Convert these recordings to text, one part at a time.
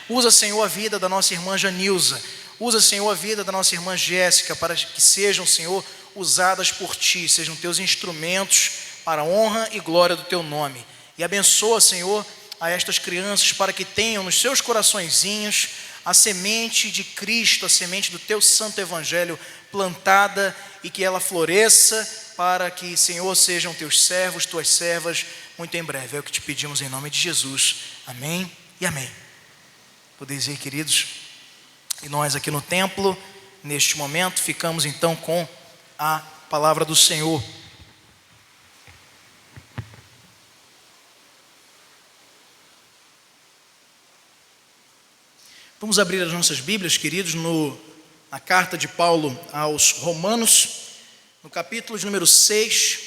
Usa, Senhor, a vida da nossa irmã Janilza. Usa, Senhor, a vida da nossa irmã Jéssica, para que sejam, Senhor, usadas por Ti, sejam Teus instrumentos para a honra e glória do Teu nome. E abençoa, Senhor, a estas crianças para que tenham nos seus coraçõezinhos a semente de Cristo, a semente do Teu santo evangelho plantada, e que ela floresça para que, Senhor, sejam Teus servos, Tuas servas, muito em breve. É o que te pedimos em nome de Jesus. Amém e amém. Podeis ir, queridos. E nós aqui no templo, neste momento, ficamos então com a palavra do Senhor. Vamos abrir as nossas Bíblias, queridos, na carta de Paulo aos Romanos, no capítulo de número 6,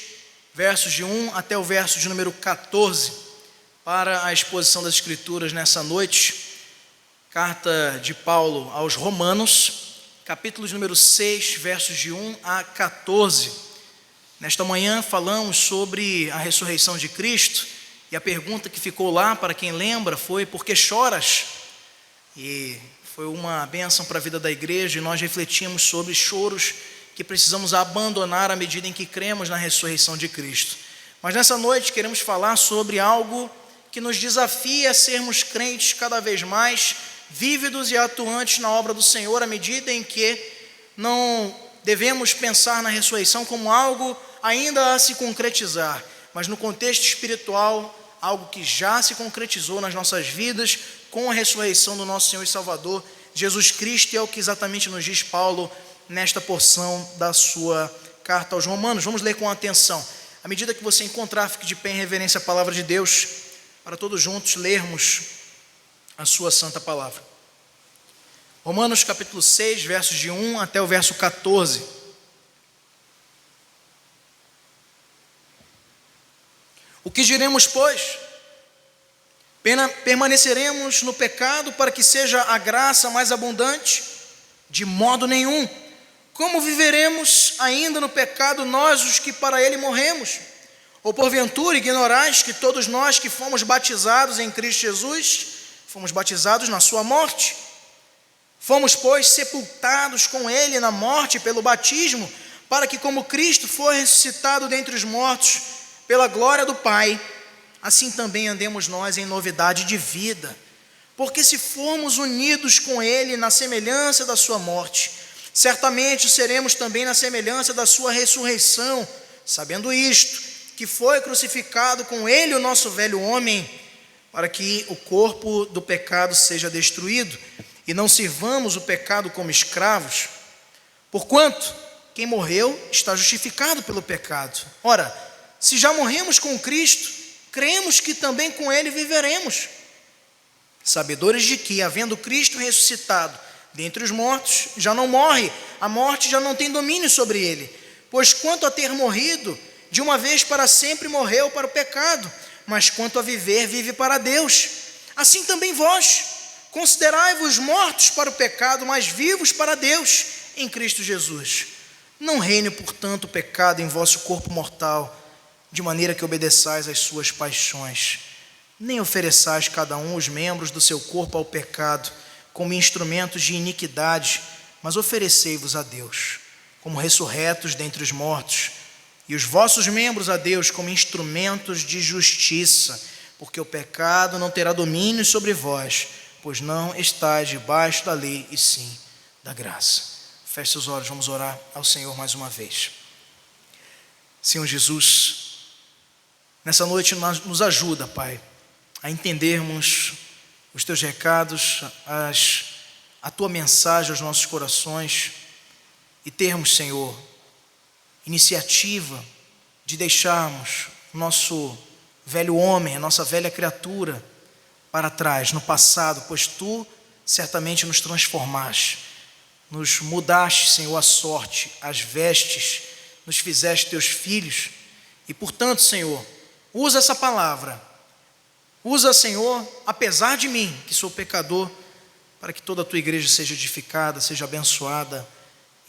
versos de 1 até o verso de número 14, para a exposição das Escrituras nessa noite. Carta de Paulo aos Romanos, capítulo de número 6, versos de 1 a 14. Nesta manhã falamos sobre a ressurreição de Cristo, e a pergunta que ficou lá, para quem lembra, foi: por que choras? E foi uma bênção para a vida da igreja, e nós refletimos sobre choros que precisamos abandonar à medida em que cremos na ressurreição de Cristo. Mas nessa noite queremos falar sobre algo que nos desafia a sermos crentes cada vez mais vívidos e atuantes na obra do Senhor, à medida em que não devemos pensar na ressurreição como algo ainda a se concretizar, mas no contexto espiritual, algo que já se concretizou nas nossas vidas com a ressurreição do nosso Senhor e Salvador Jesus Cristo, e é o que exatamente nos diz Paulo nesta porção da sua carta aos Romanos. Vamos ler com atenção. À medida que você encontrar, fique de pé em reverência à palavra de Deus, para todos juntos lermos a sua santa palavra. Romanos capítulo 6, versos de 1 até o verso 14. O que diremos, pois? Permaneceremos no pecado para que seja a graça mais abundante? De modo nenhum. Como viveremos ainda no pecado nós, os que para ele morremos? Ou porventura ignorais que todos nós que fomos batizados em Cristo Jesus, fomos batizados na sua morte? Fomos, pois, sepultados com ele na morte pelo batismo, para que, como Cristo foi ressuscitado dentre os mortos pela glória do Pai, assim também andemos nós em novidade de vida. Porque se formos unidos com ele na semelhança da sua morte, certamente seremos também na semelhança da sua ressurreição, sabendo isto, que foi crucificado com ele o nosso velho homem, para que o corpo do pecado seja destruído, e não sirvamos o pecado como escravos. Porquanto quem morreu está justificado pelo pecado. Ora, se já morremos com Cristo, cremos que também com ele viveremos, sabedores de que, havendo Cristo ressuscitado dentre os mortos, já não morre, a morte já não tem domínio sobre ele. Pois quanto a ter morrido, de uma vez para sempre morreu para o pecado, mas quanto a viver, vive para Deus. Assim também vós, considerai-vos mortos para o pecado, mas vivos para Deus em Cristo Jesus. Não reine, portanto, o pecado em vosso corpo mortal, de maneira que obedeçais às suas paixões. Nem ofereçais cada um os membros do seu corpo ao pecado, como instrumentos de iniquidade, mas oferecei-vos a Deus, como ressurretos dentre os mortos, e os vossos membros a Deus como instrumentos de justiça, porque o pecado não terá domínio sobre vós, pois não estáis debaixo da lei, e sim da graça. Feche seus olhos, vamos orar ao Senhor mais uma vez. Senhor Jesus, nessa noite nos ajuda, Pai, a entendermos os Teus recados, a Tua mensagem aos nossos corações, e termos, Senhor, iniciativa de deixarmos o nosso velho homem, a nossa velha criatura para trás, no passado, pois Tu certamente nos transformaste, nos mudaste, Senhor, a sorte, as vestes, nos fizeste Teus filhos, e portanto, Senhor, usa essa palavra, usa, Senhor, apesar de mim, que sou pecador, para que toda a Tua igreja seja edificada, seja abençoada,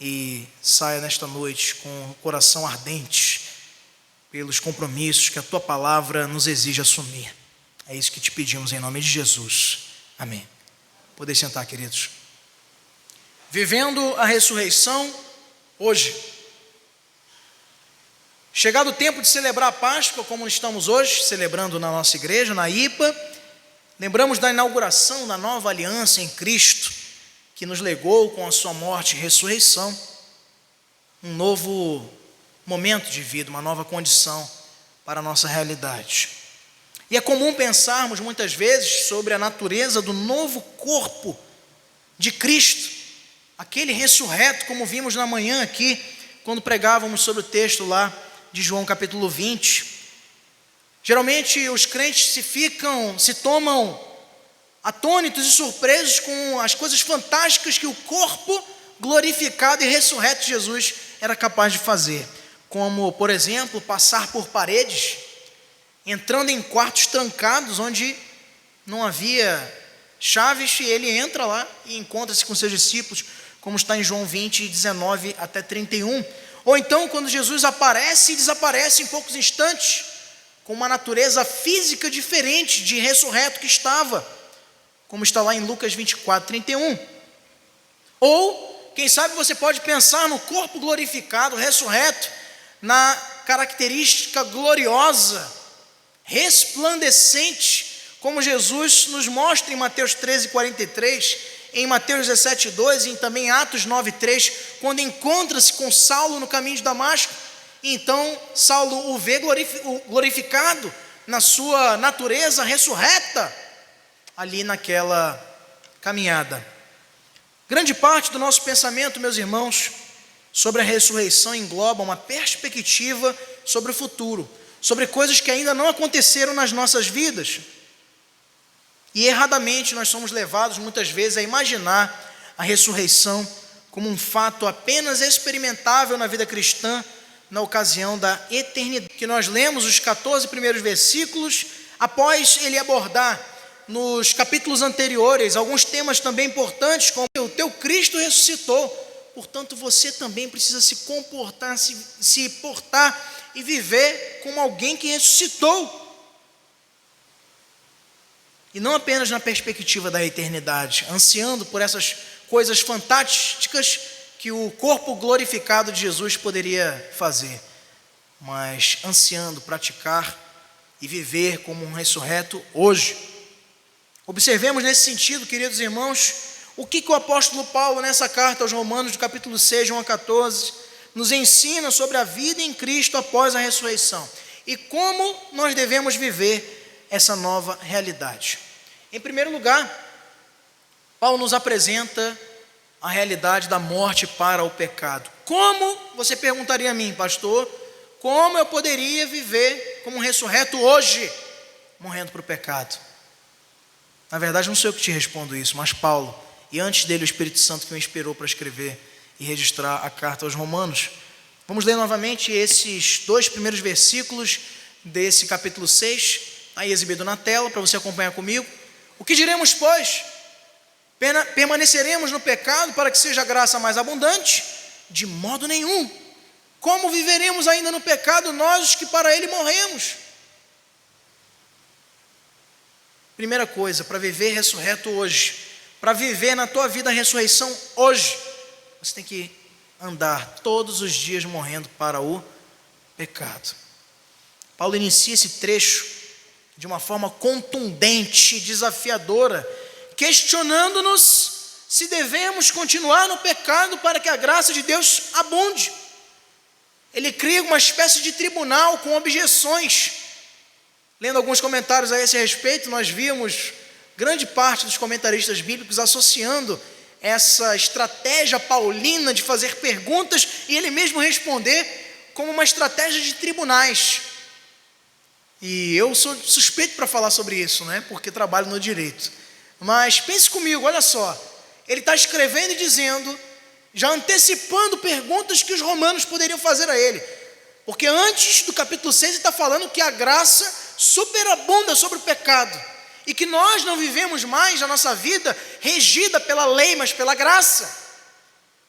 e saia nesta noite com o coração ardente pelos compromissos que a Tua palavra nos exige assumir. É isso que te pedimos em nome de Jesus. Amém. Podem sentar, queridos. Vivendo a ressurreição hoje. Chegado o tempo de celebrar a Páscoa, como estamos hoje, celebrando na nossa igreja, na IPA, lembramos da inauguração da nova aliança em Cristo, que nos legou com a sua morte e ressurreição, um novo momento de vida, uma nova condição para a nossa realidade. E é comum pensarmos muitas vezes sobre a natureza do novo corpo de Cristo, aquele ressurreto, como vimos na manhã aqui, quando pregávamos sobre o texto lá de João capítulo 20. Geralmente os crentes se tomam atônitos e surpresos com as coisas fantásticas que o corpo glorificado e ressurreto de Jesus era capaz de fazer, como, por exemplo, passar por paredes, entrando em quartos trancados onde não havia chaves, e ele entra lá e encontra-se com seus discípulos, como está em João 20, 19 até 31. Ou então, quando Jesus aparece e desaparece em poucos instantes, com uma natureza física diferente de ressurreto que estava, como está lá em Lucas 24, 31. Ou, quem sabe você pode pensar no corpo glorificado, ressurreto, na característica gloriosa, resplandecente, como Jesus nos mostra em Mateus 13, 43, em Mateus 17, 2 e também em Atos 9, 3, quando encontra-se com Saulo no caminho de Damasco. E então Saulo o vê glorificado na sua natureza ressurreta, ali naquela caminhada. Grande parte do nosso pensamento, meus irmãos, sobre a ressurreição engloba uma perspectiva sobre o futuro, sobre coisas que ainda não aconteceram nas nossas vidas. E erradamente nós somos levados muitas vezes a imaginar a ressurreição como um fato apenas experimentável na vida cristã, na ocasião da eternidade. Que nós lemos os 14 primeiros versículos, após ele abordar nos capítulos anteriores alguns temas também importantes, como o teu Cristo ressuscitou, portanto você também precisa se comportar, se portar e viver como alguém que ressuscitou. E não apenas na perspectiva da eternidade, ansiando por essas coisas fantásticas que o corpo glorificado de Jesus poderia fazer, mas ansiando praticar e viver como um ressurreto hoje. Observemos nesse sentido, queridos irmãos, o que o apóstolo Paulo, nessa carta aos Romanos, do capítulo 6, 1 a 14, nos ensina sobre a vida em Cristo após a ressurreição e como nós devemos viver essa nova realidade. Em primeiro lugar, Paulo nos apresenta a realidade da morte para o pecado. Como, você perguntaria a mim, pastor, como eu poderia viver como um ressurreto hoje, morrendo para o pecado? Na verdade, não sou eu que te respondo isso, mas Paulo, e antes dele o Espírito Santo que o inspirou para escrever e registrar a carta aos Romanos. Vamos ler novamente esses 2 primeiros versículos desse capítulo 6, aí exibido na tela, para você acompanhar comigo. O que diremos, pois? Permaneceremos no pecado para que seja a graça mais abundante? De modo nenhum. Como viveremos ainda no pecado nós, os que para ele morremos? Primeira coisa, para viver ressurreto hoje, para viver na tua vida a ressurreição hoje, você tem que andar todos os dias morrendo para o pecado. Paulo inicia esse trecho de uma forma contundente, desafiadora, questionando-nos se devemos continuar no pecado para que a graça de Deus abunde. Ele cria uma espécie de tribunal com objeções. Lendo alguns comentários a esse respeito, nós vimos grande parte dos comentaristas bíblicos associando essa estratégia paulina de fazer perguntas e ele mesmo responder como uma estratégia de tribunais. E eu sou suspeito para falar sobre isso, né? Porque trabalho no direito. Mas pense comigo, olha só. Ele está escrevendo e dizendo, já antecipando perguntas que os romanos poderiam fazer a ele. Porque antes do capítulo 6 ele está falando que a graça superabunda sobre o pecado. E que nós não vivemos mais a nossa vida regida pela lei, mas pela graça.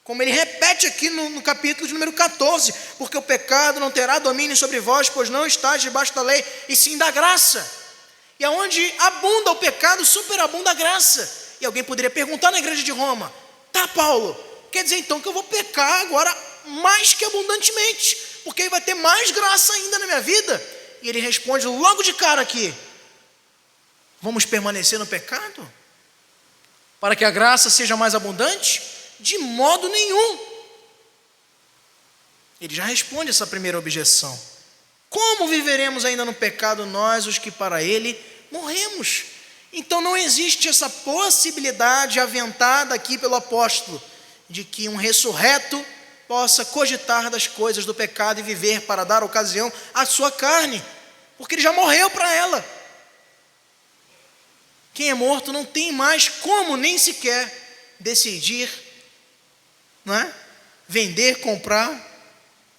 Como ele repete aqui no capítulo de número 14, porque o pecado não terá domínio sobre vós, pois não estáis debaixo da lei, e sim da graça. E aonde abunda o pecado, superabunda a graça. E alguém poderia perguntar na igreja de Roma: tá, Paulo, quer dizer então que eu vou pecar agora mais que abundantemente, porque aí vai ter mais graça ainda na minha vida? E ele responde logo de cara aqui: vamos permanecer no pecado para que a graça seja mais abundante? De modo nenhum. Ele já responde essa primeira objeção. Como viveremos ainda no pecado nós, os que para ele morremos? Então não existe essa possibilidade aventada aqui pelo apóstolo, de que um ressurreto possa cogitar das coisas do pecado e viver para dar ocasião à sua carne, porque ele já morreu para ela. Quem é morto não tem mais como nem sequer decidir, não é? Vender, comprar,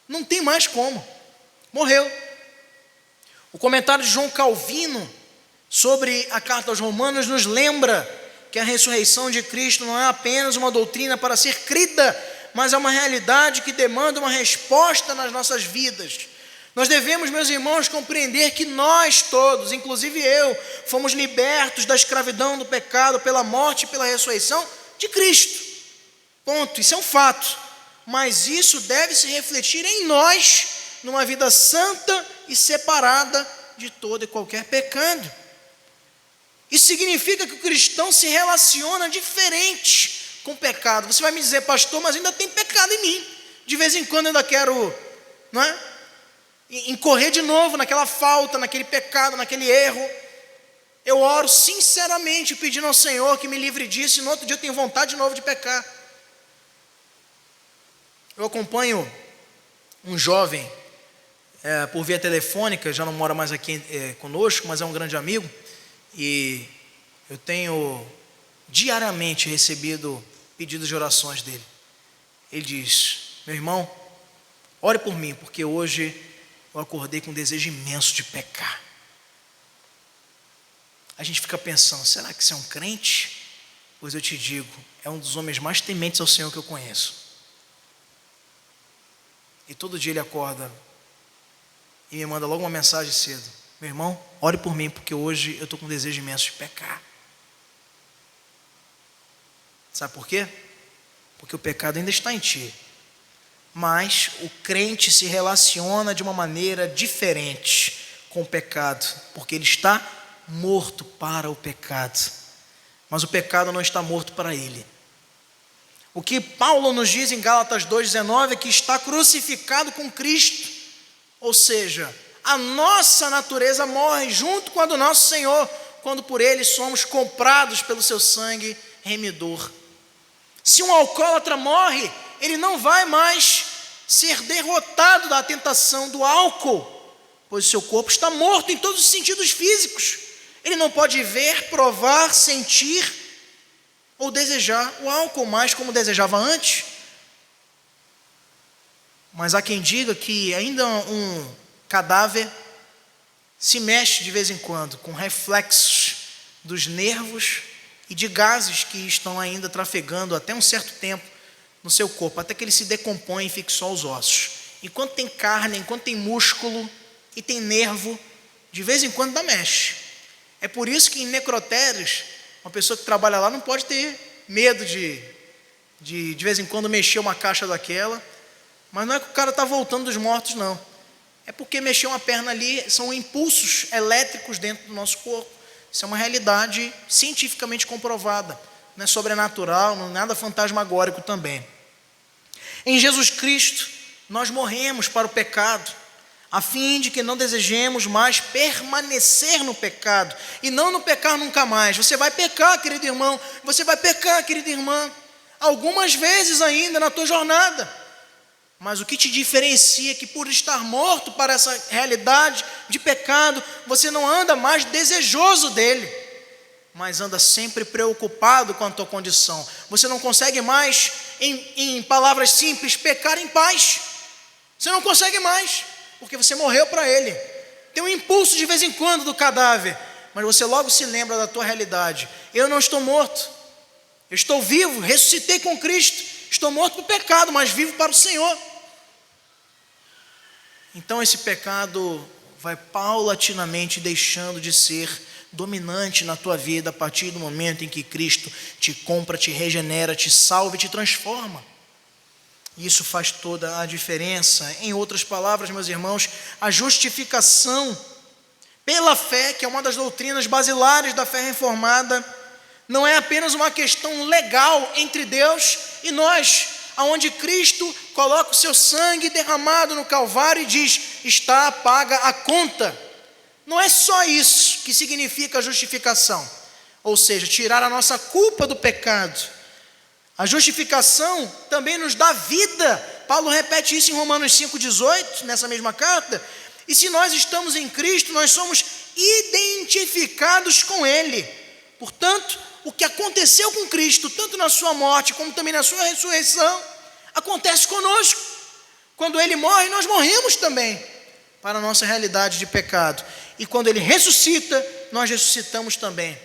não tem mais como, morreu. O comentário de João Calvino sobre a carta aos Romanos nos lembra que a ressurreição de Cristo não é apenas uma doutrina para ser crida, mas é uma realidade que demanda uma resposta nas nossas vidas. Nós devemos, meus irmãos, compreender que nós todos, inclusive eu, fomos libertos da escravidão do pecado pela morte e pela ressurreição de Cristo. Ponto. Isso é um fato. Mas isso deve se refletir em nós, numa vida santa e separada de todo e qualquer pecado. Isso significa que o cristão se relaciona diferente com o pecado. Você vai me dizer: pastor, mas ainda tem pecado em mim. De vez em quando eu ainda quero, não é? Incorrer de novo naquela falta, naquele pecado, naquele erro. Eu oro sinceramente pedindo ao Senhor que me livre disso, e no outro dia eu tenho vontade de novo de pecar. Eu acompanho um jovem por via telefônica, já não mora mais aqui conosco, mas é um grande amigo, e eu tenho diariamente recebido pedidos de orações dele. Ele diz: meu irmão, ore por mim, porque hoje eu acordei com um desejo imenso de pecar. A gente fica pensando: será que você é um crente? Pois eu te digo, é um dos homens mais tementes ao Senhor que eu conheço. E todo dia ele acorda e me manda logo uma mensagem cedo: meu irmão, ore por mim, porque hoje eu estou com um desejo imenso de pecar. Sabe por quê? Porque o pecado ainda está em ti, mas o crente se relaciona de uma maneira diferente com o pecado, porque ele está morto para o pecado, mas o pecado não está morto para ele. O que Paulo nos diz em Gálatas 2,19 é que está crucificado com Cristo, ou seja, a nossa natureza morre junto com a do nosso Senhor, quando por ele somos comprados pelo seu sangue remidor. Se um alcoólatra morre, ele não vai mais ser derrotado da tentação do álcool, pois o seu corpo está morto em todos os sentidos físicos. Ele não pode ver, provar, sentir ou desejar o álcool mais como desejava antes. Mas há quem diga que ainda um cadáver se mexe de vez em quando, com reflexos dos nervos e de gases que estão ainda trafegando até um certo tempo no seu corpo, até que ele se decompõe e fique só os ossos. Enquanto tem carne, enquanto tem músculo e tem nervo, de vez em quando dá mexe. É por isso que em necrotérios, uma pessoa que trabalha lá não pode ter medo de vez em quando mexer uma caixa daquela. Mas não é que o cara está voltando dos mortos, não. É porque mexer uma perna ali são impulsos elétricos dentro do nosso corpo. Isso é uma realidade cientificamente comprovada. Não é sobrenatural, não é nada fantasmagórico também. Em Jesus Cristo, nós morremos para o pecado, a fim de que não desejemos mais permanecer no pecado, e não no pecar nunca mais. Você vai pecar, querido irmão, você vai pecar, querida irmã, algumas vezes ainda na tua jornada, mas o que te diferencia é que por estar morto para essa realidade de pecado, você não anda mais desejoso dele, mas anda sempre preocupado com a tua condição. Você não consegue mais, em palavras simples, pecar em paz. Você não consegue mais, porque você morreu para ele. Tem um impulso de vez em quando do cadáver, mas você logo se lembra da tua realidade. Eu não estou morto, eu estou vivo, ressuscitei com Cristo. Estou morto para o pecado, mas vivo para o Senhor. Então esse pecado vai paulatinamente deixando de ser dominante na tua vida a partir do momento em que Cristo te compra, te regenera, te salva e te transforma. Isso faz toda a diferença. Em outras palavras, meus irmãos, a justificação pela fé, que é uma das doutrinas basilares da fé reformada, não é apenas uma questão legal entre Deus e nós, aonde Cristo coloca o seu sangue derramado no Calvário e diz: está paga a conta. Não é só isso que significa a justificação, ou seja, tirar a nossa culpa do pecado. A justificação também nos dá vida. Paulo repete isso em Romanos 5,18, nessa mesma carta. E se nós estamos em Cristo, nós somos identificados com Ele. Portanto, o que aconteceu com Cristo, tanto na sua morte como também na sua ressurreição, acontece conosco. Quando Ele morre, nós morremos também para a nossa realidade de pecado. E quando Ele ressuscita, nós ressuscitamos também.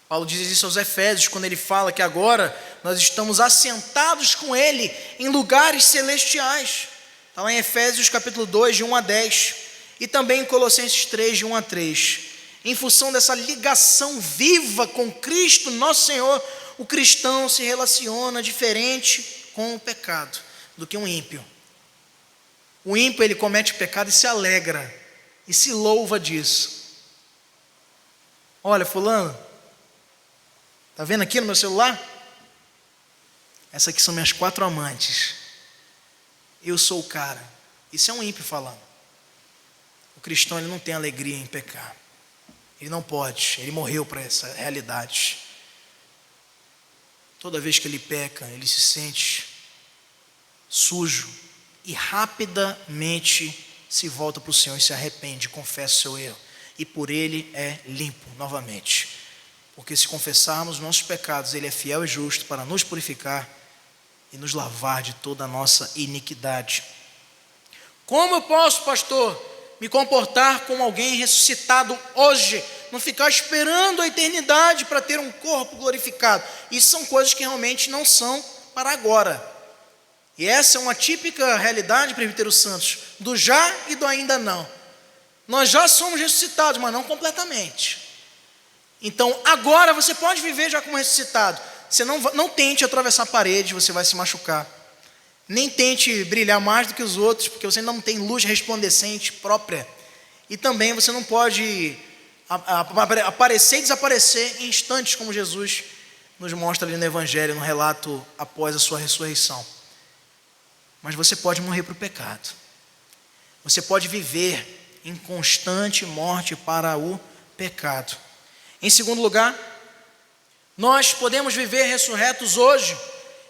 Paulo diz isso aos Efésios, quando ele fala que agora nós estamos assentados com Ele em lugares celestiais. Está lá em Efésios capítulo 2, de 1 a 10. E também em Colossenses 3, de 1 a 3. Em função dessa ligação viva com Cristo, nosso Senhor, o cristão se relaciona diferente com o pecado do que um ímpio. O ímpio, ele comete pecado e se alegra, e se louva disso. Olha, fulano, está vendo aqui no meu celular? Essas aqui são minhas 4 amantes. Eu sou o cara. Isso é um ímpio falando. O cristão, ele não tem alegria em pecar. Ele não pode, ele morreu para essa realidade. Toda vez que ele peca, ele se sente sujo e rapidamente se volta para o Senhor e se arrepende, confessa o seu erro. E por ele é limpo novamente. Porque se confessarmos nossos pecados, Ele é fiel e justo para nos purificar e nos lavar de toda a nossa iniquidade. Como eu posso, pastor, me comportar como alguém ressuscitado hoje? Não ficar esperando a eternidade para ter um corpo glorificado. Isso são coisas que realmente não são para agora. E essa é uma típica realidade, presbítero Santos, do já e do ainda não. Nós já somos ressuscitados, mas não completamente. Então, agora você pode viver já como ressuscitado. Você não tente atravessar a parede, você vai se machucar. Nem tente brilhar mais do que os outros, porque você não tem luz resplandecente própria. E também você não pode aparecer e desaparecer em instantes, como Jesus nos mostra ali no Evangelho, no relato após a sua ressurreição. Mas você pode morrer para o pecado. Você pode viver em constante morte para o pecado. Em segundo lugar, nós podemos viver ressurretos hoje,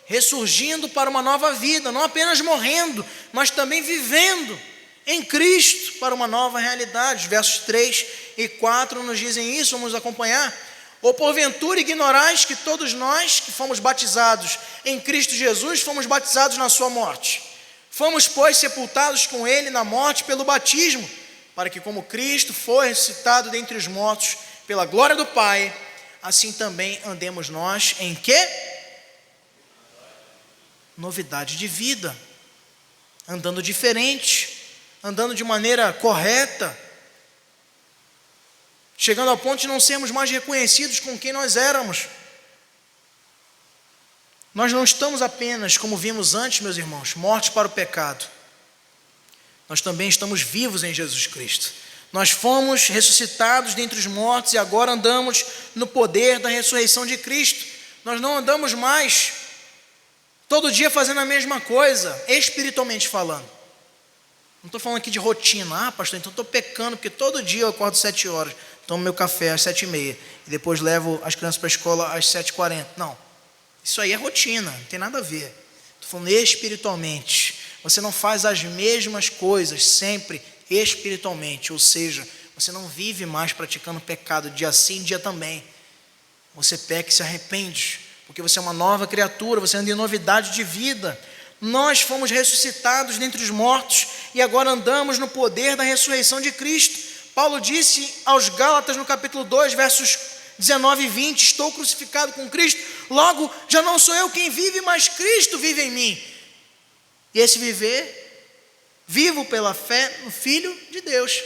ressurgindo para uma nova vida, não apenas morrendo, mas também vivendo em Cristo para uma nova realidade. Versos 3 e 4 nos dizem isso, vamos acompanhar. Ou porventura ignorais que todos nós que fomos batizados em Cristo Jesus, fomos batizados na sua morte. Fomos, pois, sepultados com Ele na morte pelo batismo, para que como Cristo foi ressuscitado dentre os mortos pela glória do Pai, assim também andemos nós em quê? Novidade de vida, andando diferente, andando de maneira correta, chegando ao ponto de não sermos mais reconhecidos com quem nós éramos. Nós não estamos apenas, como vimos antes, meus irmãos, mortos para o pecado. Nós também estamos vivos em Jesus Cristo. Nós fomos ressuscitados dentre os mortos e agora andamos no poder da ressurreição de Cristo. Nós não andamos mais todo dia fazendo a mesma coisa, espiritualmente falando. Não estou falando aqui de rotina. Pastor, então estou pecando, porque todo dia eu acordo 7 horas, tomo meu café às 7h30 e depois levo as crianças para a escola às 7h40. Não, isso aí é rotina, não tem nada a ver. Estou falando espiritualmente. Você não faz as mesmas coisas sempre espiritualmente, ou seja, você não vive mais praticando pecado dia sim, dia também. Você peca e se arrepende, porque você é uma nova criatura, você anda em novidade de vida. Nós fomos ressuscitados dentre os mortos e agora andamos no poder da ressurreição de Cristo. Paulo disse aos Gálatas no capítulo 2, versos 19 e 20, estou crucificado com Cristo, logo já não sou eu quem vive, mas Cristo vive em mim. E esse viver, vivo pela fé no Filho de Deus.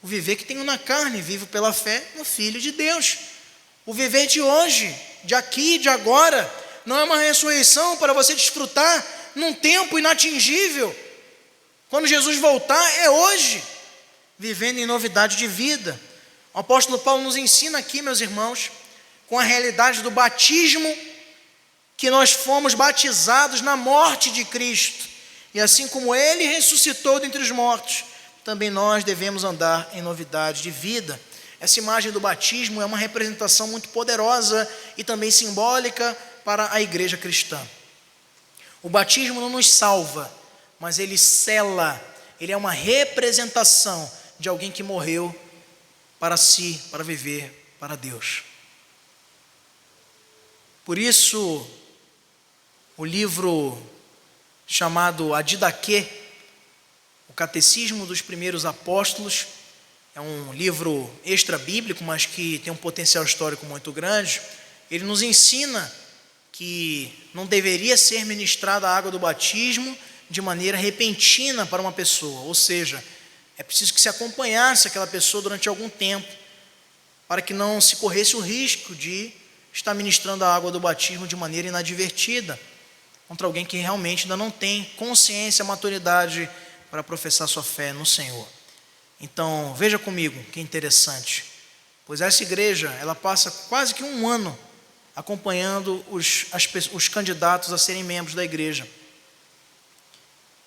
O viver que tenho na carne, vivo pela fé no Filho de Deus. O viver de hoje, de aqui, de agora, não é uma ressurreição para você desfrutar num tempo inatingível. Quando Jesus voltar, é hoje, vivendo em novidade de vida. O apóstolo Paulo nos ensina aqui, meus irmãos, com a realidade do batismo, que nós fomos batizados na morte de Cristo. E assim como Ele ressuscitou dentre os mortos, também nós devemos andar em novidade de vida. Essa imagem do batismo é uma representação muito poderosa e também simbólica para a igreja cristã. O batismo não nos salva, mas ele sela, ele é uma representação de alguém que morreu para si, para viver para Deus. Por isso, o livro chamado A Didaquê, o Catecismo dos Primeiros Apóstolos, é um livro extra-bíblico, mas que tem um potencial histórico muito grande. Ele nos ensina que não deveria ser ministrada a água do batismo de maneira repentina para uma pessoa, ou seja, é preciso que se acompanhasse aquela pessoa durante algum tempo, para que não se corresse o risco de estar ministrando a água do batismo de maneira inadvertida, contra alguém que realmente ainda não tem consciência, maturidade para professar sua fé no Senhor. Então, veja comigo que interessante, pois essa igreja, ela passa quase que um ano acompanhando os candidatos a serem membros da igreja,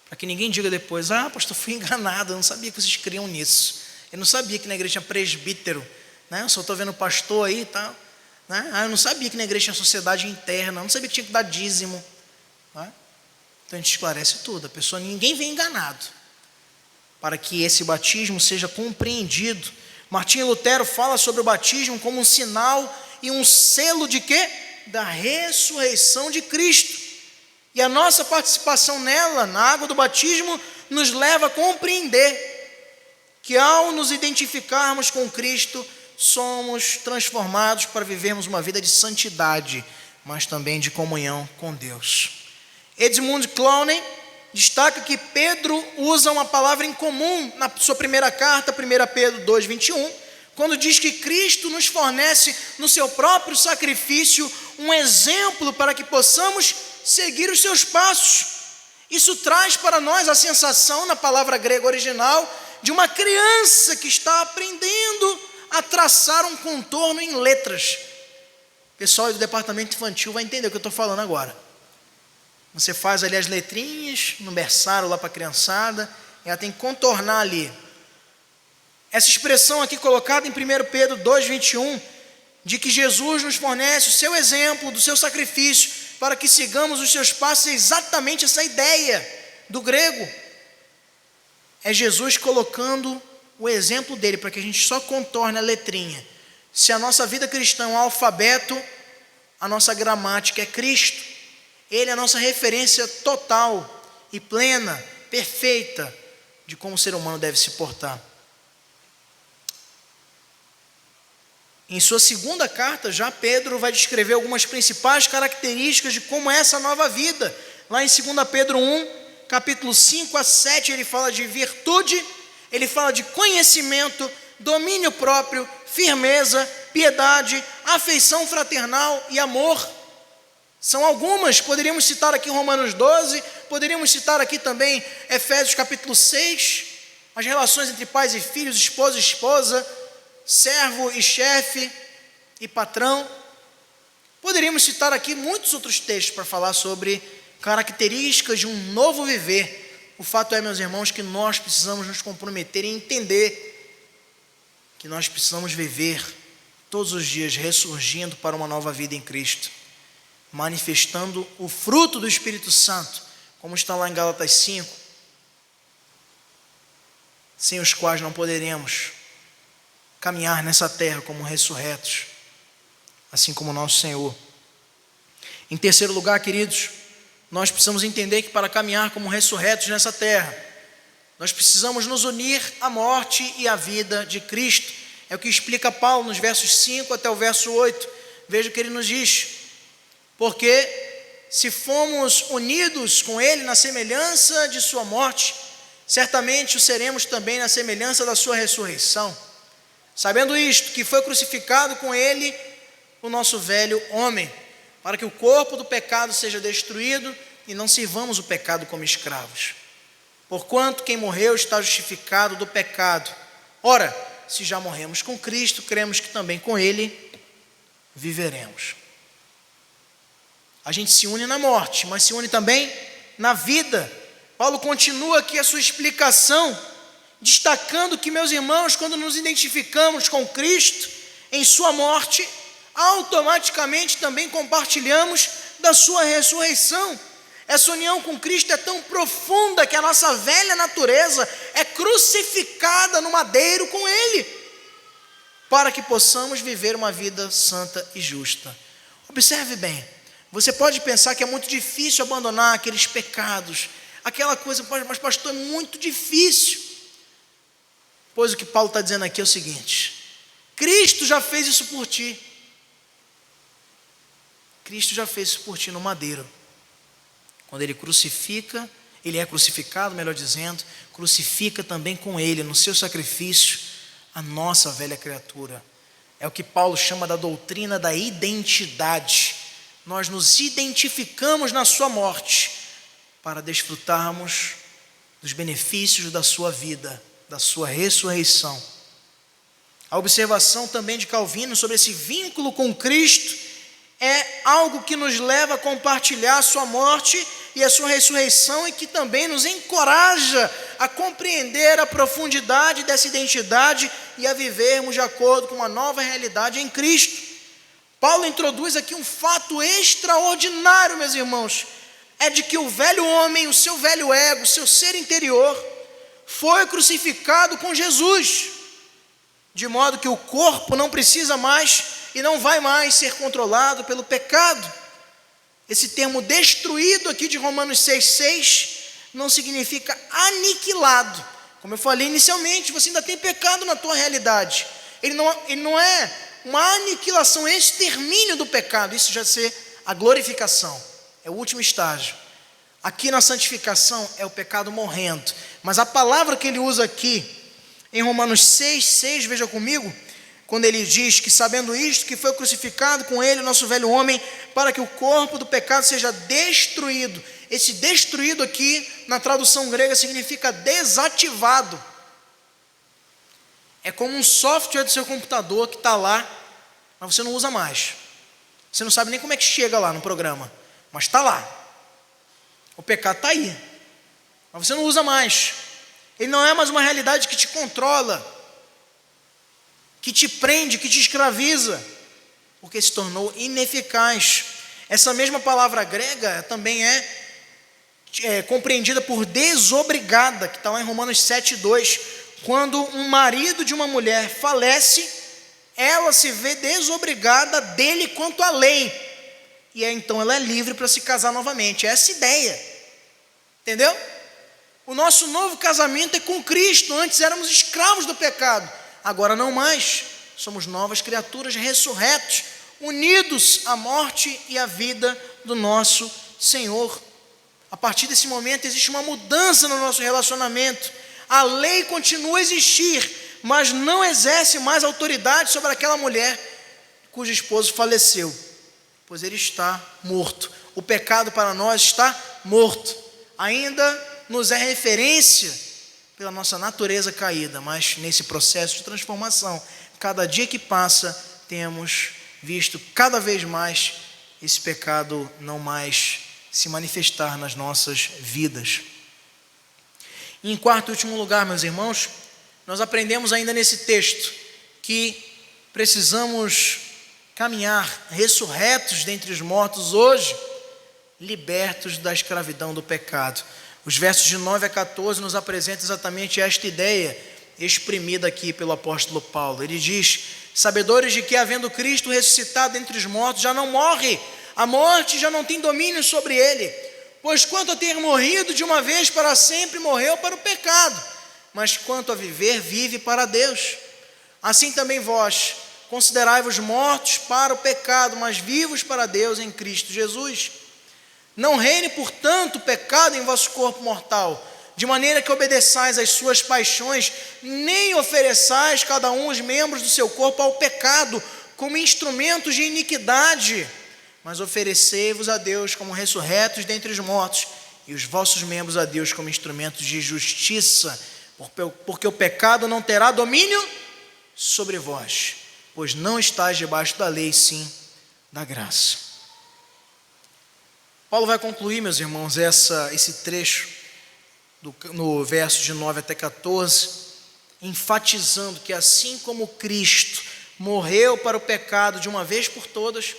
para que ninguém diga depois, pastor, fui enganado, eu não sabia que vocês criam nisso, eu não sabia que na igreja tinha presbítero, né? Eu só estou vendo pastor aí e tal, né? Eu não sabia que na igreja tinha sociedade interna, eu não sabia que tinha que dar dízimo, né? Então a gente esclarece tudo, ninguém vem enganado, para que esse batismo seja compreendido. Martinho Lutero fala sobre o batismo como um sinal e um selo de quê? Da ressurreição de Cristo. E a nossa participação nela, na água do batismo, nos leva a compreender que ao nos identificarmos com Cristo, somos transformados para vivermos uma vida de santidade, mas também de comunhão com Deus. Edmund Clowney destaca que Pedro usa uma palavra em comum na sua primeira carta, 1 Pedro 2,21, quando diz que Cristo nos fornece no seu próprio sacrifício um exemplo para que possamos seguir os seus passos. Isso traz para nós a sensação, na palavra grega original, de uma criança que está aprendendo a traçar um contorno em letras. O pessoal do departamento infantil vai entender o que eu estou falando agora. Você faz ali as letrinhas, no berçário lá para a criançada, e ela tem que contornar ali. Essa expressão aqui colocada em 1 Pedro 2,21, de que Jesus nos fornece o seu exemplo, do seu sacrifício, para que sigamos os seus passos, é exatamente essa ideia do grego. É Jesus colocando o exemplo dele, para que a gente só contorne a letrinha. Se a nossa vida cristã é um alfabeto, a nossa gramática é Cristo. Ele é a nossa referência total e plena, perfeita, de como o ser humano deve se portar. Em sua segunda carta, já Pedro vai descrever algumas principais características de como é essa nova vida. Lá em 2 Pedro 1, capítulo 5 a 7, ele fala de virtude, ele fala de conhecimento, domínio próprio, firmeza, piedade, afeição fraternal e amor. São algumas, poderíamos citar aqui Romanos 12, poderíamos citar aqui também Efésios capítulo 6, as relações entre pais e filhos, esposo e esposa, servo e chefe e patrão. Poderíamos citar aqui muitos outros textos para falar sobre características de um novo viver. O fato é, meus irmãos, que nós precisamos nos comprometer e entender que nós precisamos viver todos os dias ressurgindo para uma nova vida em Cristo, manifestando o fruto do Espírito Santo, como está lá em Gálatas 5, sem os quais não poderemos caminhar nessa terra como ressurretos, assim como o nosso Senhor. Em terceiro lugar, queridos, nós precisamos entender que para caminhar como ressurretos nessa terra, nós precisamos nos unir à morte e à vida de Cristo. É o que explica Paulo nos versos 5 até o verso 8. Veja o que ele nos diz: porque se fomos unidos com ele na semelhança de sua morte, certamente o seremos também na semelhança da sua ressurreição. Sabendo isto, que foi crucificado com ele o nosso velho homem, para que o corpo do pecado seja destruído e não sirvamos o pecado como escravos. Porquanto quem morreu está justificado do pecado. Ora, se já morremos com Cristo, cremos que também com ele viveremos. A gente se une na morte, mas se une também na vida. Paulo continua aqui a sua explicação, destacando que, meus irmãos, quando nos identificamos com Cristo em sua morte, automaticamente também compartilhamos da sua ressurreição. Essa união com Cristo é tão profunda que a nossa velha natureza é crucificada no madeiro com Ele, para que possamos viver uma vida santa e justa. Observe bem, você pode pensar que é muito difícil abandonar aqueles pecados, aquela coisa, mas pastor, é muito difícil. Pois o que Paulo está dizendo aqui é o seguinte: Cristo já fez isso por ti. Cristo já fez isso por ti no madeiro. Quando ele crucifica, ele é crucificado, melhor dizendo, crucifica também com ele, no seu sacrifício, a nossa velha criatura. É o que Paulo chama da doutrina da identidade. Nós nos identificamos na sua morte, para desfrutarmos dos benefícios da sua vida, da sua ressurreição. A observação também de Calvino sobre esse vínculo com Cristo é algo que nos leva a compartilhar a sua morte e a sua ressurreição, e que também nos encoraja a compreender a profundidade dessa identidade e a vivermos de acordo com uma nova realidade em Cristo. Paulo introduz aqui um fato extraordinário, meus irmãos, é de que o velho homem, o seu velho ego, o seu ser interior, foi crucificado com Jesus, de modo que o corpo não precisa mais e não vai mais ser controlado pelo pecado. Esse termo destruído aqui de Romanos 6,6 não significa aniquilado. Como eu falei inicialmente, você ainda tem pecado na tua realidade. Ele não é uma aniquilação, é extermínio do pecado. Isso já ser a glorificação, é o último estágio. Aqui na santificação é o pecado morrendo. Mas a palavra que ele usa aqui em Romanos 6,6, veja comigo, quando ele diz que, sabendo isto, que foi crucificado com ele o nosso velho homem, para que o corpo do pecado seja destruído. Esse destruído aqui, na tradução grega, significa desativado. É como um software do seu computador que está lá, mas você não usa mais. Você não sabe nem como é que chega lá no programa, mas está lá. O pecado está aí, mas você não usa mais. Ele não é mais uma realidade que te controla, que te prende, que te escraviza, porque se tornou ineficaz. Essa mesma palavra grega também é compreendida por desobrigada, que está lá em Romanos 7,2. Quando um marido de uma mulher falece, ela se vê desobrigada dele quanto à lei, e então ela é livre para se casar novamente. É essa ideia, entendeu? O nosso novo casamento é com Cristo. Antes éramos escravos do pecado, agora não mais, somos novas criaturas, ressurretos, unidos à morte e à vida do nosso Senhor. A partir desse momento existe uma mudança no nosso relacionamento. A lei continua a existir, mas não exerce mais autoridade sobre aquela mulher cujo esposo faleceu, pois ele está morto. O pecado para nós está morto. Ainda nos é referência pela nossa natureza caída, mas nesse processo de transformação, cada dia que passa, temos visto cada vez mais esse pecado não mais se manifestar nas nossas vidas. E em quarto e último lugar, meus irmãos, nós aprendemos ainda nesse texto que precisamos caminhar ressurretos dentre os mortos hoje, libertos da escravidão do pecado. Os versos de 9 a 14 nos apresentam exatamente esta ideia exprimida aqui pelo apóstolo Paulo. Ele diz: sabedores de que, havendo Cristo ressuscitado dentre os mortos, já não morre, a morte já não tem domínio sobre ele, pois quanto a ter morrido de uma vez para sempre, morreu para o pecado, mas quanto a viver, vive para Deus. Assim também vós, considerai-vos mortos para o pecado, mas vivos para Deus em Cristo Jesus. Não reine, portanto, o pecado em vosso corpo mortal, de maneira que obedeçais às suas paixões, nem ofereçais cada um os membros do seu corpo ao pecado, como instrumentos de iniquidade, mas oferecei-vos a Deus como ressurretos dentre os mortos, e os vossos membros a Deus como instrumentos de justiça, porque o pecado não terá domínio sobre vós, pois não estáis debaixo da lei, sim da graça. Paulo vai concluir, meus irmãos, esse trecho no verso de 9 até 14, enfatizando que assim como Cristo morreu para o pecado de uma vez por todas,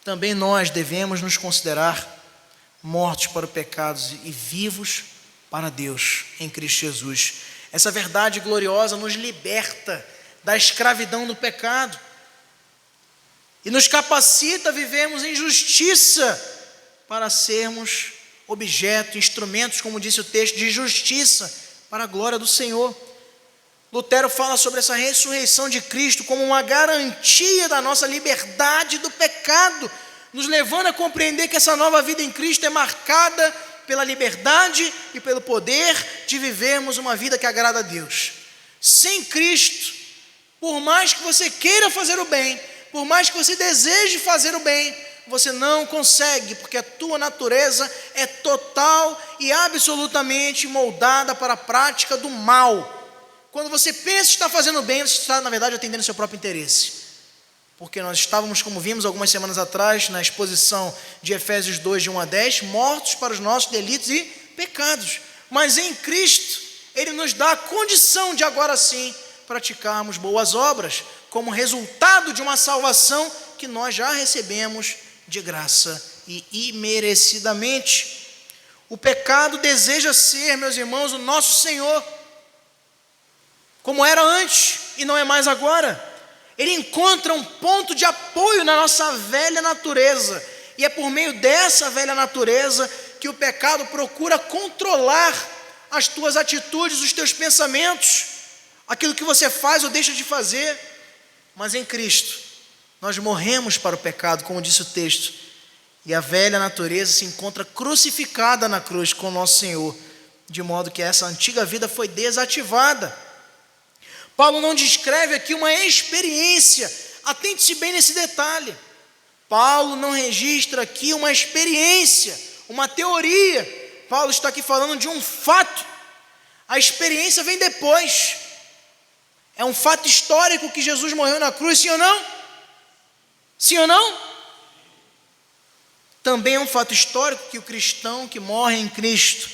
também nós devemos nos considerar mortos para o pecado e vivos para Deus em Cristo Jesus. Essa verdade gloriosa nos liberta da escravidão do pecado e nos capacita a vivermos em justiça para sermos objeto, instrumentos, como disse o texto, de justiça para a glória do Senhor. Lutero fala sobre essa ressurreição de Cristo como uma garantia da nossa liberdade do pecado, nos levando a compreender que essa nova vida em Cristo é marcada pela liberdade e pelo poder de vivermos uma vida que agrada a Deus. Sem Cristo, por mais que você queira fazer o bem, por mais que você deseje fazer o bem, você não consegue, porque a tua natureza é total e absolutamente moldada para a prática do mal. Quando você pensa estar fazendo bem, você está, na verdade, atendendo ao seu próprio interesse. Porque nós estávamos, como vimos algumas semanas atrás, na exposição de Efésios 2, de 1 a 10, mortos para os nossos delitos e pecados. Mas em Cristo, Ele nos dá a condição de agora sim praticarmos boas obras, como resultado de uma salvação que nós já recebemos de graça e imerecidamente. O pecado deseja ser, meus irmãos, o nosso Senhor, como era antes e não é mais agora. Ele encontra um ponto de apoio na nossa velha natureza, e é por meio dessa velha natureza que o pecado procura controlar as tuas atitudes, os teus pensamentos, aquilo que você faz ou deixa de fazer. Mas em Cristo nós morremos para o pecado, como disse o texto, e a velha natureza se encontra crucificada na cruz com o nosso Senhor, de modo que essa antiga vida foi desativada. Paulo não descreve aqui uma experiência, atente-se bem nesse detalhe. Paulo não registra aqui uma experiência, uma teoria. Paulo está aqui falando de um fato. A experiência vem depois. É um fato histórico que Jesus morreu na cruz, sim ou não? Sim ou não? Também é um fato histórico que o cristão que morre em Cristo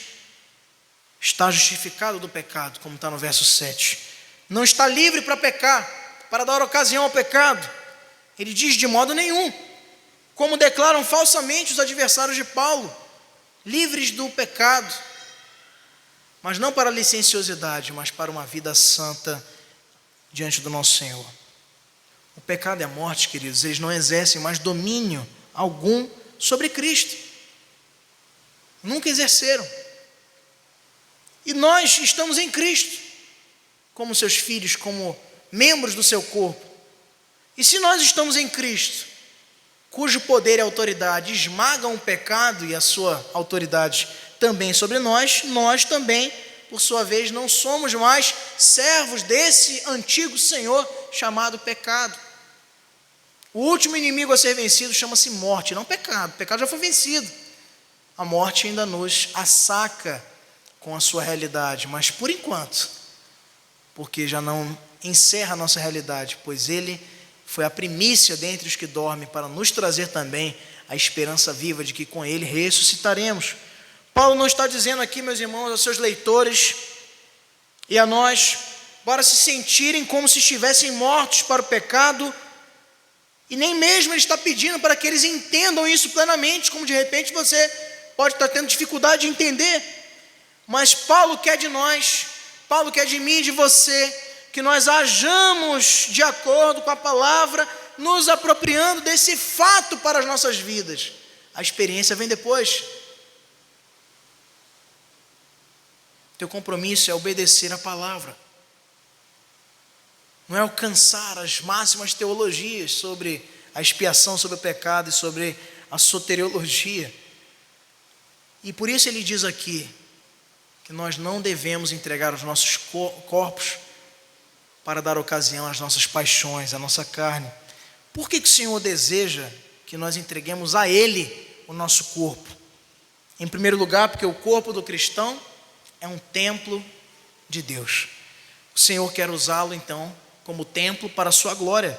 está justificado do pecado, como está no verso 7. Não está livre para pecar, para dar ocasião ao pecado. Ele diz: de modo nenhum, como declaram falsamente os adversários de Paulo, livres do pecado, mas não para a licenciosidade, mas para uma vida santa diante do nosso Senhor. O pecado e a morte, queridos, eles não exercem mais domínio algum sobre Cristo. Nunca exerceram. E nós estamos em Cristo, como seus filhos, como membros do seu corpo. E se nós estamos em Cristo, cujo poder e autoridade esmagam o pecado e a sua autoridade também sobre nós, nós também, por sua vez, não somos mais servos desse antigo senhor chamado pecado. O último inimigo a ser vencido chama-se morte, não pecado. O pecado já foi vencido. A morte ainda nos assaca com a sua realidade, mas por enquanto, porque já não encerra a nossa realidade, pois ele foi a primícia dentre os que dormem, para nos trazer também a esperança viva de que com ele ressuscitaremos. Paulo não está dizendo aqui, meus irmãos, aos seus leitores e a nós, para se sentirem como se estivessem mortos para o pecado, e nem mesmo ele está pedindo para que eles entendam isso plenamente, como de repente você pode estar tendo dificuldade de entender. Mas Paulo quer de nós, Paulo quer de mim e de você, que nós hajamos de acordo com a palavra, nos apropriando desse fato para as nossas vidas. A experiência vem depois. Teu compromisso é obedecer a palavra. Não é alcançar as máximas teologias sobre a expiação, sobre o pecado e sobre a soteriologia. E por isso ele diz aqui que nós não devemos entregar os nossos corpos para dar ocasião às nossas paixões, à nossa carne. Por que o Senhor deseja que nós entreguemos a Ele o nosso corpo? Em primeiro lugar, porque o corpo do cristão é um templo de Deus. O Senhor quer usá-lo, então, como templo para a sua glória.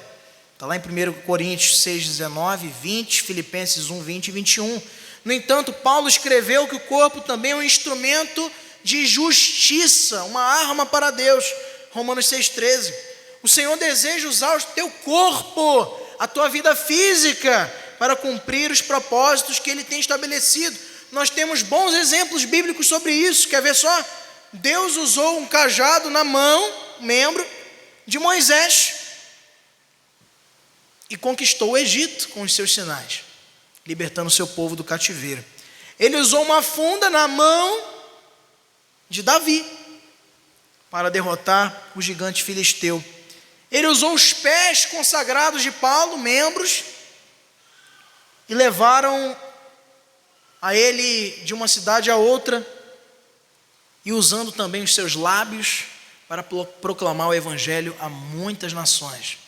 Está lá em 1 Coríntios 6, 19, 20, Filipenses 1, 20 e 21. No entanto, Paulo escreveu que o corpo também é um instrumento de justiça, uma arma para Deus. Romanos 6, 13. O Senhor deseja usar o teu corpo, a tua vida física, para cumprir os propósitos que Ele tem estabelecido. Nós temos bons exemplos bíblicos sobre isso. Quer ver só? Deus usou um cajado na mão, membro, de Moisés, e conquistou o Egito com os seus sinais, libertando o seu povo do cativeiro. Ele usou uma funda na mão de Davi para derrotar o gigante filisteu. Ele usou os pés consagrados de Paulo, membros, e levaram a ele de uma cidade a outra, e usando também os seus lábios para proclamar o evangelho a muitas nações.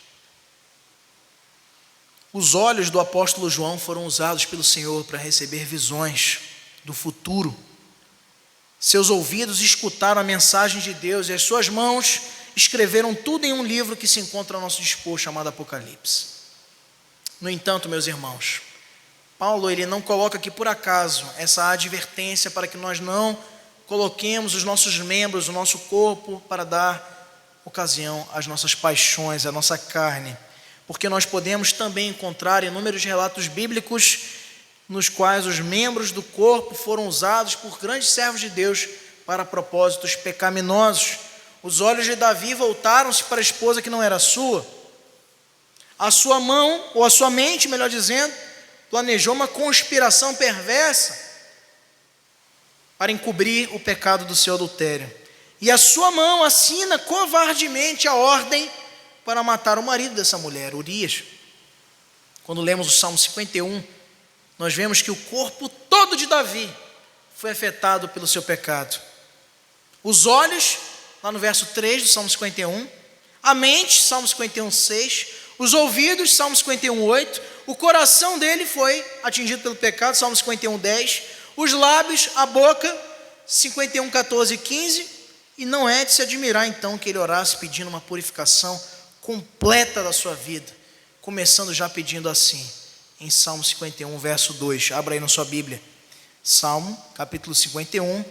Os olhos do apóstolo João foram usados pelo Senhor para receber visões do futuro. Seus ouvidos escutaram a mensagem de Deus, e as suas mãos escreveram tudo em um livro que se encontra ao nosso dispor, chamado Apocalipse. No entanto, meus irmãos, Paulo ele não coloca aqui por acaso essa advertência para que nós não coloquemos os nossos membros, o nosso corpo, para dar ocasião às nossas paixões, à nossa carne. Porque nós podemos também encontrar inúmeros relatos bíblicos nos quais os membros do corpo foram usados por grandes servos de Deus para propósitos pecaminosos. Os olhos de Davi voltaram-se para a esposa que não era sua. A sua mão, ou a sua mente, melhor dizendo, planejou uma conspiração perversa para encobrir o pecado do seu adultério. E a sua mão assina covardemente a ordem para matar o marido dessa mulher, Urias. Quando lemos o Salmo 51, nós vemos que o corpo todo de Davi foi afetado pelo seu pecado. Os olhos, lá no verso 3 do Salmo 51, a mente, Salmo 51, 6, os ouvidos, Salmo 51, 8, o coração dele foi atingido pelo pecado, Salmo 51, 10, os lábios, a boca, 51, 14 e 15, e não é de se admirar então que ele orasse pedindo uma purificação completa da sua vida, começando já pedindo assim, em Salmo 51, verso 2, abra aí na sua Bíblia, Salmo, capítulo 51,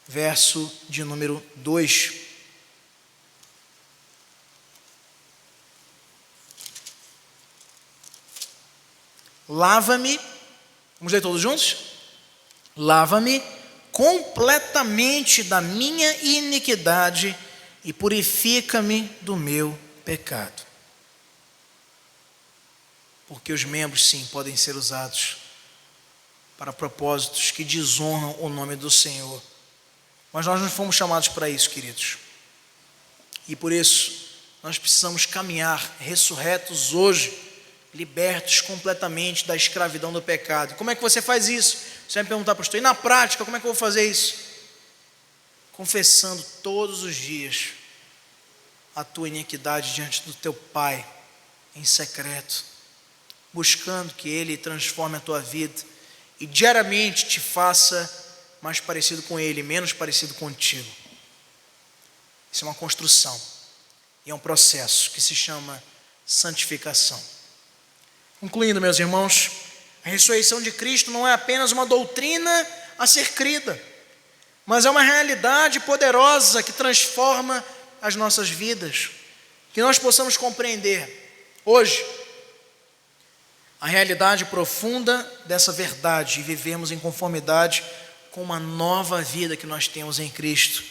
verso de número 2. Lava-me, vamos ler todos juntos? Lava-me completamente da minha iniquidade e purifica-me do meu pecado. Porque os membros, sim, podem ser usados para propósitos que desonram o nome do Senhor. Mas nós não fomos chamados para isso, queridos. E por isso, nós precisamos caminhar ressurretos hoje, libertos completamente da escravidão do pecado. Como é que você faz isso? Você vai me perguntar, pastor, e na prática, como é que eu vou fazer isso? Confessando todos os dias a tua iniquidade diante do teu Pai, em secreto, buscando que Ele transforme a tua vida e diariamente te faça mais parecido com Ele, menos parecido contigo. Isso é uma construção e é um processo que se chama santificação. Concluindo, meus irmãos, a ressurreição de Cristo não é apenas uma doutrina a ser crida, mas é uma realidade poderosa que transforma as nossas vidas, que nós possamos compreender hoje a realidade profunda dessa verdade e vivemos em conformidade com uma nova vida que nós temos em Cristo.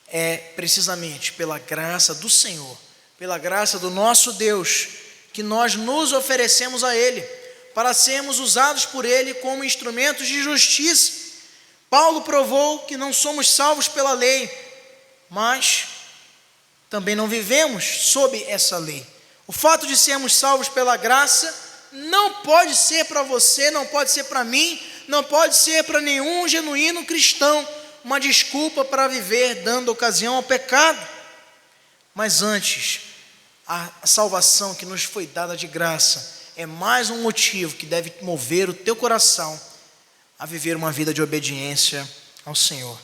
É precisamente pela graça do Senhor, pela graça do nosso Deus, que nós nos oferecemos a Ele, para sermos usados por Ele como instrumentos de justiça. Paulo provou que não somos salvos pela lei, mas também não vivemos sob essa lei. O fato de sermos salvos pela graça não pode ser para você, não pode ser para mim, não pode ser para nenhum genuíno cristão uma desculpa para viver dando ocasião ao pecado. Mas antes, a salvação que nos foi dada de graça é mais um motivo que deve mover o teu coração a viver uma vida de obediência ao Senhor.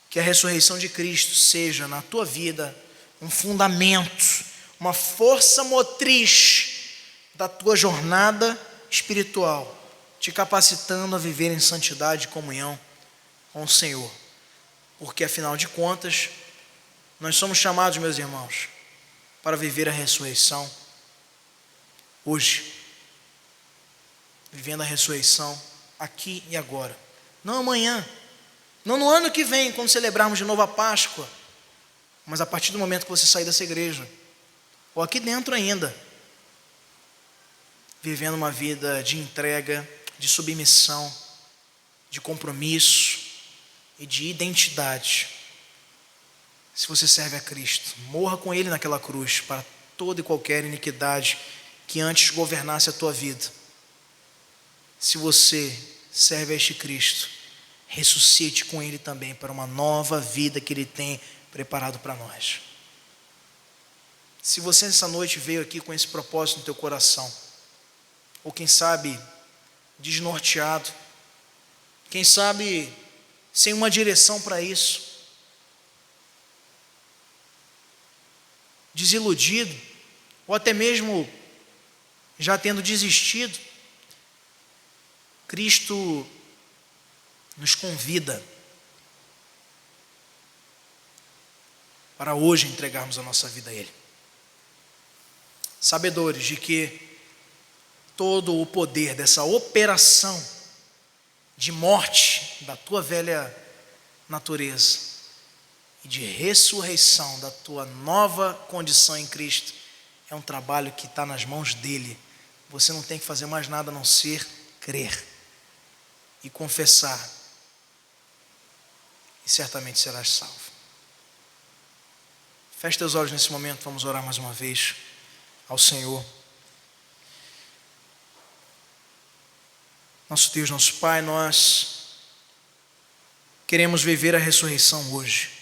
Que a ressurreição de Cristo seja na tua vida um fundamento, uma força motriz da tua jornada espiritual, te capacitando a viver em santidade e comunhão com o Senhor. Porque afinal de contas, nós somos chamados, meus irmãos, para viver a ressurreição hoje, vivendo a ressurreição aqui e agora, não amanhã, não no ano que vem, quando celebrarmos de novo a Páscoa, mas a partir do momento que você sair dessa igreja, ou aqui dentro ainda, vivendo uma vida de entrega, de submissão, de compromisso e de identidade. Se você serve a Cristo, morra com Ele naquela cruz para toda e qualquer iniquidade que antes governasse a tua vida. Se você serve a este Cristo, ressuscite com Ele também para uma nova vida que Ele tem preparado para nós. Se você essa noite veio aqui com esse propósito no teu coração, ou quem sabe desnorteado, quem sabe sem uma direção para isso, desiludido, ou até mesmo já tendo desistido, Cristo nos convida para hoje entregarmos a nossa vida a Ele, sabedores de que todo o poder dessa operação de morte da tua velha natureza e de ressurreição da tua nova condição em Cristo é um trabalho que está nas mãos dEle. Você não tem que fazer mais nada a não ser crer e confessar, e certamente serás salvo. Feche teus olhos nesse momento, vamos orar mais uma vez ao Senhor. Nosso Deus, nosso Pai, nós queremos viver a ressurreição hoje.